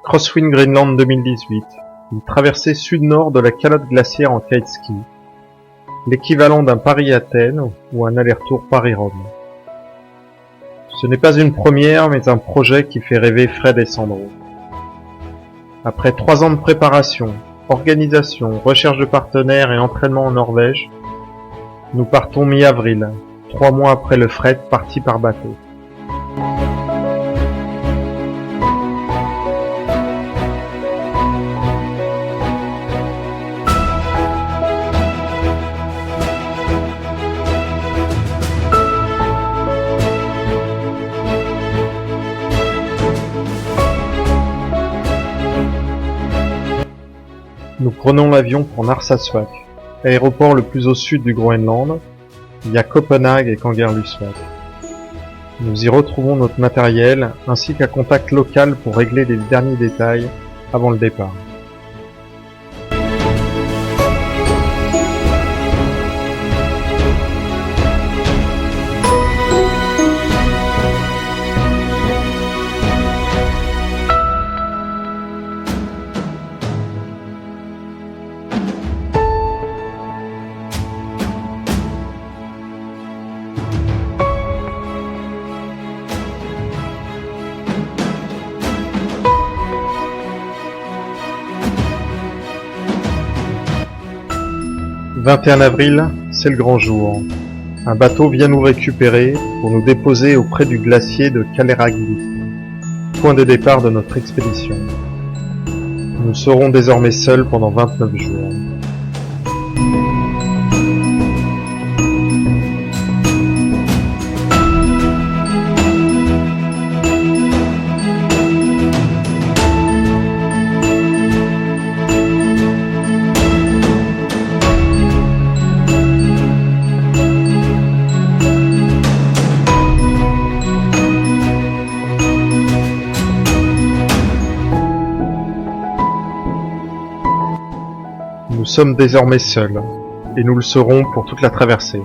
Crosswind Greenland 2018, une traversée sud-nord de la calotte glaciaire en kiteski, l'équivalent d'un Paris-Athènes ou un aller-retour Paris-Rome. Ce n'est pas une première, mais un projet qui fait rêver Fred et Sandro. Après 3 ans de préparation, organisation, recherche de partenaires et entraînement en Norvège, nous partons mi-avril, 3 mois après le fret parti par bateau. Nous prenons l'avion pour Narsarsuaq, aéroport le plus au sud du Groenland, via Copenhague et Kangerlussuaq. Nous y retrouvons notre matériel ainsi qu'un contact local pour régler les derniers détails avant le départ. « 21 avril, c'est le grand jour. Un bateau vient nous récupérer pour nous déposer auprès du glacier de Kalleragli, point de départ de notre expédition. Nous serons désormais seuls pendant 29 jours. Nous sommes désormais seuls, et nous le serons pour toute la traversée.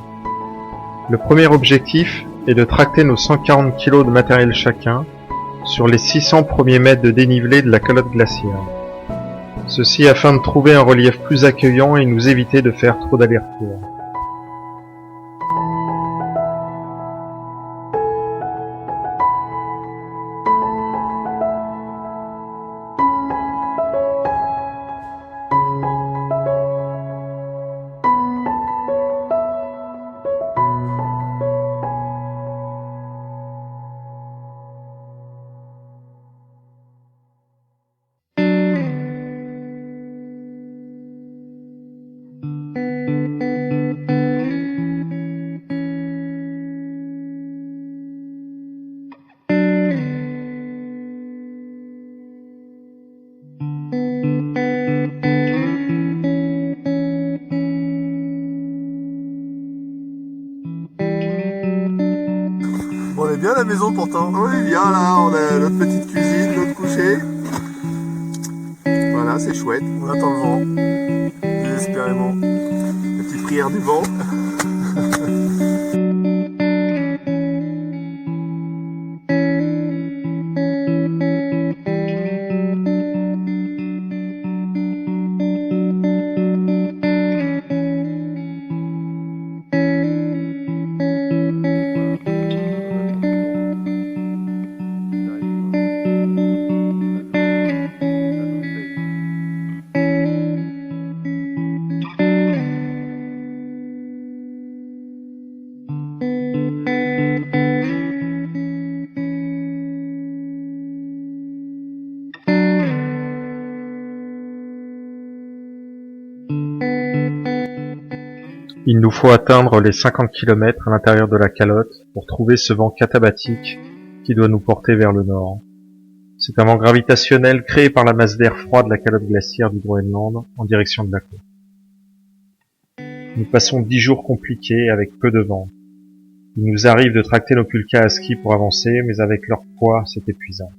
Le premier objectif est de tracter nos 140 kg de matériel chacun sur les 600 premiers mètres de dénivelé de la calotte glaciaire. Ceci afin de trouver un relief plus accueillant et nous éviter de faire trop d'allers-retours. On est bien à la maison pourtant. On est bien là, on a notre petite cuisine, notre coucher. Voilà, c'est chouette. On attend le vent, désespérément. La petite prière du vent. Il nous faut atteindre les 50 km à l'intérieur de la calotte pour trouver ce vent katabatique qui doit nous porter vers le nord. C'est un vent gravitationnel créé par la masse d'air froid de la calotte glaciaire du Groenland en direction de la côte. Nous passons 10 jours compliqués avec peu de vent. Il nous arrive de tracter nos pulkas à ski pour avancer, mais avec leur poids, c'est épuisant.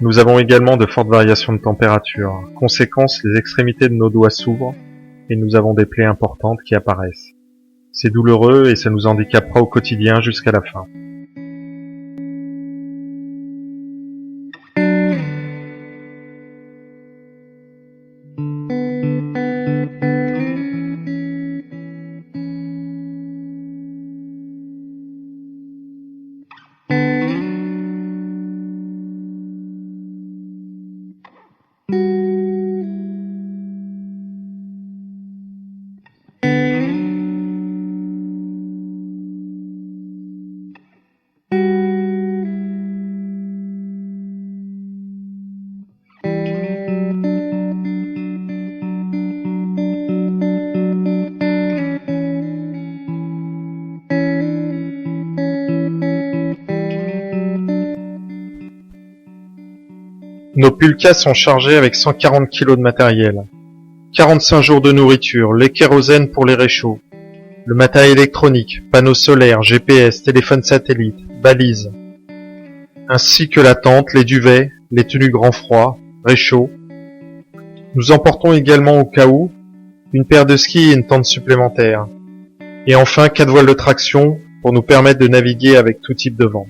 Nous avons également de fortes variations de température. Conséquence, les extrémités de nos doigts s'ouvrent et nous avons des plaies importantes qui apparaissent. C'est douloureux et ça nous handicapera au quotidien jusqu'à la fin. Nos pulkas sont chargés avec 140 kg de matériel, 45 jours de nourriture, les kérosènes pour les réchauds, le matériel électronique, panneaux solaires, GPS, téléphone satellite, balises, ainsi que la tente, les duvets, les tenues grand froid, réchaud. Nous emportons également au cas où une paire de skis et une tente supplémentaire. Et enfin 4 voiles de traction pour nous permettre de naviguer avec tout type de vent.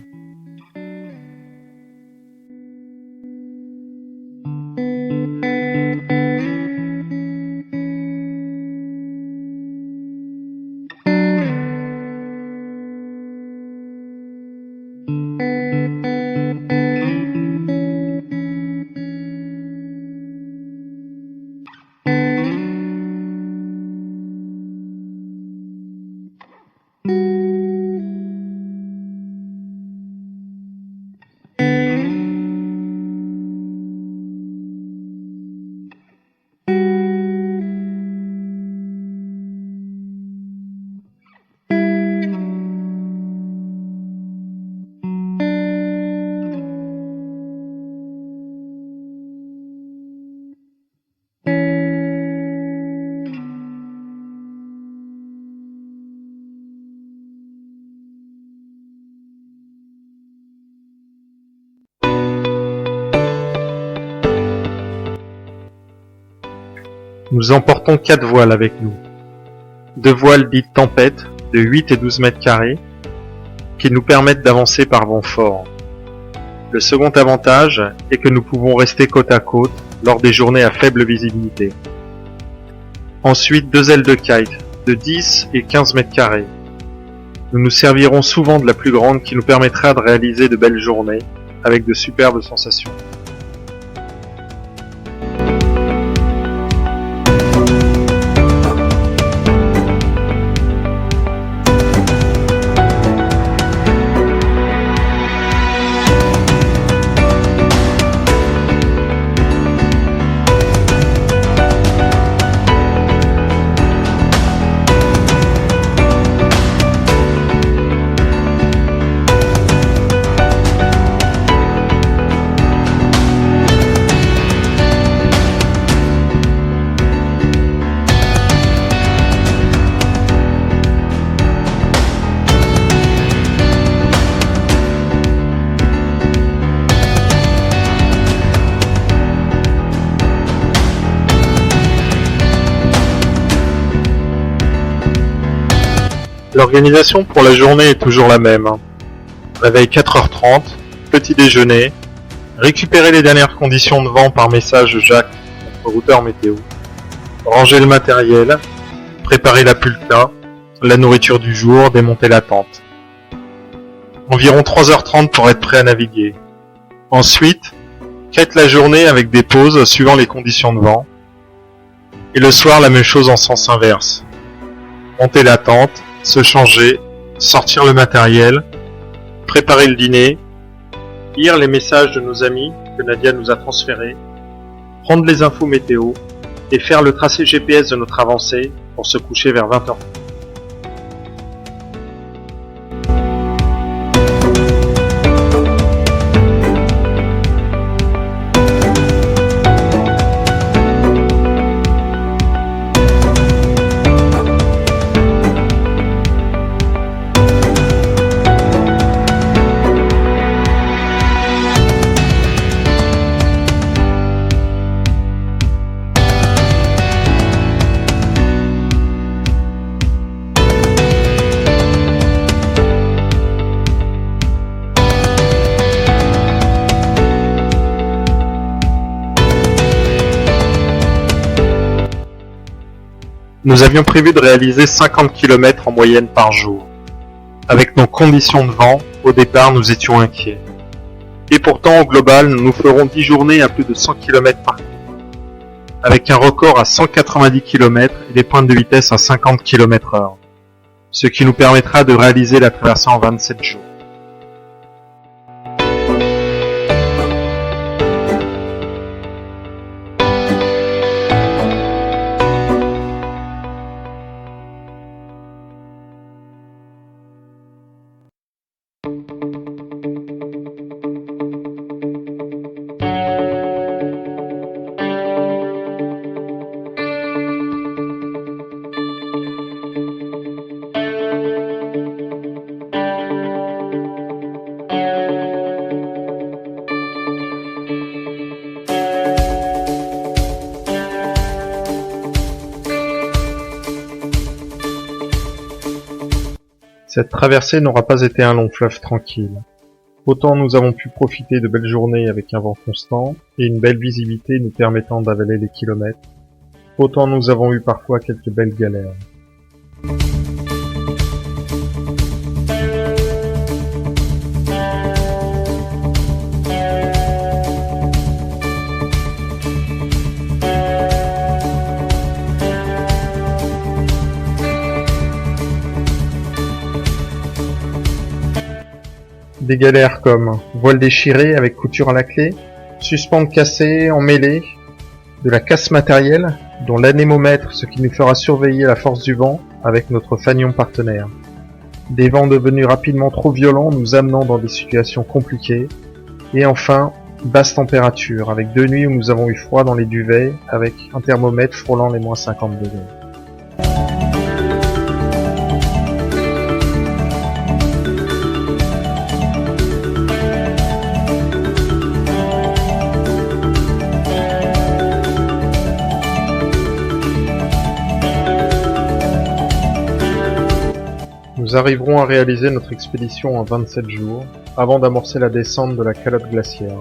Nous emportons 4 voiles avec nous. 2 voiles dites tempête de 8 et 12 mètres carrés qui nous permettent d'avancer par vent fort. Le second avantage est que nous pouvons rester côte à côte lors des journées à faible visibilité. Ensuite, 2 ailes de kite de 10 et 15 mètres carrés. Nous nous servirons souvent de la plus grande qui nous permettra de réaliser de belles journées avec de superbes sensations. L'organisation pour la journée est toujours la même. Réveil 4h30, petit déjeuner, récupérer les dernières conditions de vent par message Jacques, notre routeur météo, ranger le matériel, préparer la pulka, la nourriture du jour, démonter la tente. Environ 3h30 pour être prêt à naviguer. Ensuite, quête la journée avec des pauses suivant les conditions de vent. Et le soir, la même chose en sens inverse. Monter la tente, se changer, sortir le matériel, préparer le dîner, lire les messages de nos amis que Nadia nous a transférés, prendre les infos météo et faire le tracé GPS de notre avancée pour se coucher vers 20h. Nous avions prévu de réaliser 50 km en moyenne par jour. Avec nos conditions de vent, au départ nous étions inquiets. Et pourtant au global, nous ferons 10 journées à plus de 100 km par jour. Avec un record à 190 km et des pointes de vitesse à 50 km/h. Ce qui nous permettra de réaliser la traversée en 27 jours. Cette traversée n'aura pas été un long fleuve tranquille. Autant nous avons pu profiter de belles journées avec un vent constant et une belle visibilité nous permettant d'avaler les kilomètres, autant nous avons eu parfois quelques belles galères. Des galères comme voile déchiré avec couture à la clé, suspendre cassé, emmêlé, de la casse matérielle, dont l'anémomètre, ce qui nous fera surveiller la force du vent avec notre fanion partenaire. Des vents devenus rapidement trop violents nous amenant dans des situations compliquées. Et enfin, basse température, avec 2 nuits où nous avons eu froid dans les duvets, avec un thermomètre frôlant les -50 degrés. Nous arriverons à réaliser notre expédition en 27 jours, avant d'amorcer la descente de la calotte glaciaire.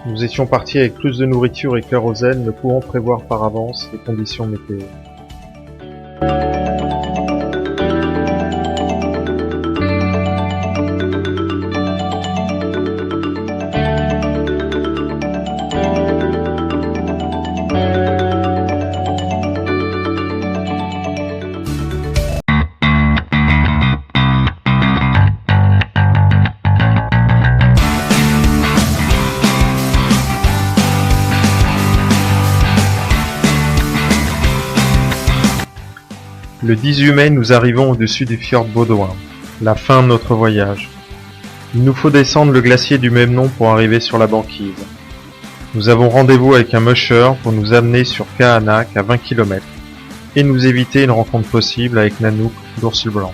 Nous étions partis avec plus de nourriture et kérosène, ne pouvant prévoir par avance les conditions météo. Le 18 mai, nous arrivons au-dessus du fjord Baudouin, la fin de notre voyage. Il nous faut descendre le glacier du même nom pour arriver sur la banquise. Nous avons rendez-vous avec un musher pour nous amener sur Kahanak à 20 km et nous éviter une rencontre possible avec Nanook, l'ours blanc.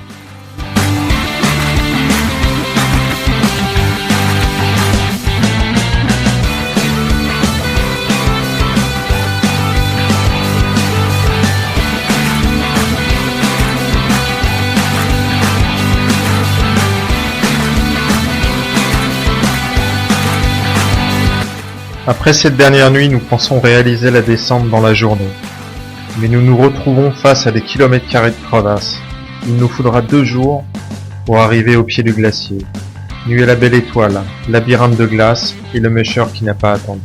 Après cette dernière nuit, nous pensons réaliser la descente dans la journée. Mais nous nous retrouvons face à des kilomètres carrés de crevasses. Il nous faudra 2 jours pour arriver au pied du glacier. Nuit à la belle étoile, labyrinthe de glace et le musher qui n'a pas attendu.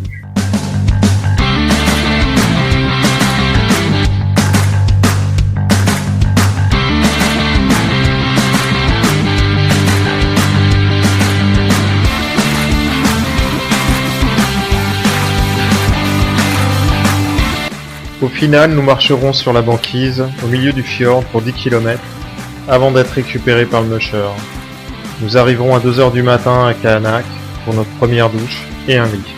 Au final, nous marcherons sur la banquise, au milieu du fjord pour 10 km, avant d'être récupérés par le musher. Nous arriverons à 2 h du matin à Kahanak pour notre première douche et un lit.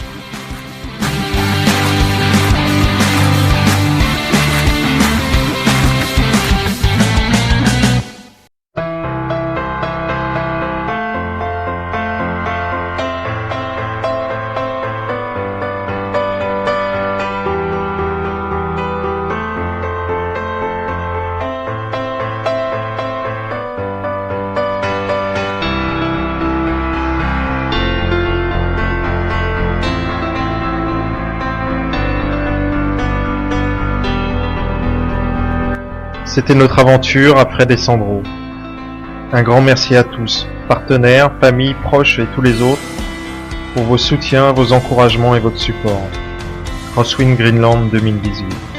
C'était notre aventure après Descendro. Un grand merci à tous, partenaires, familles, proches et tous les autres, pour vos soutiens, vos encouragements et votre support. Crosswind Greenland 2018.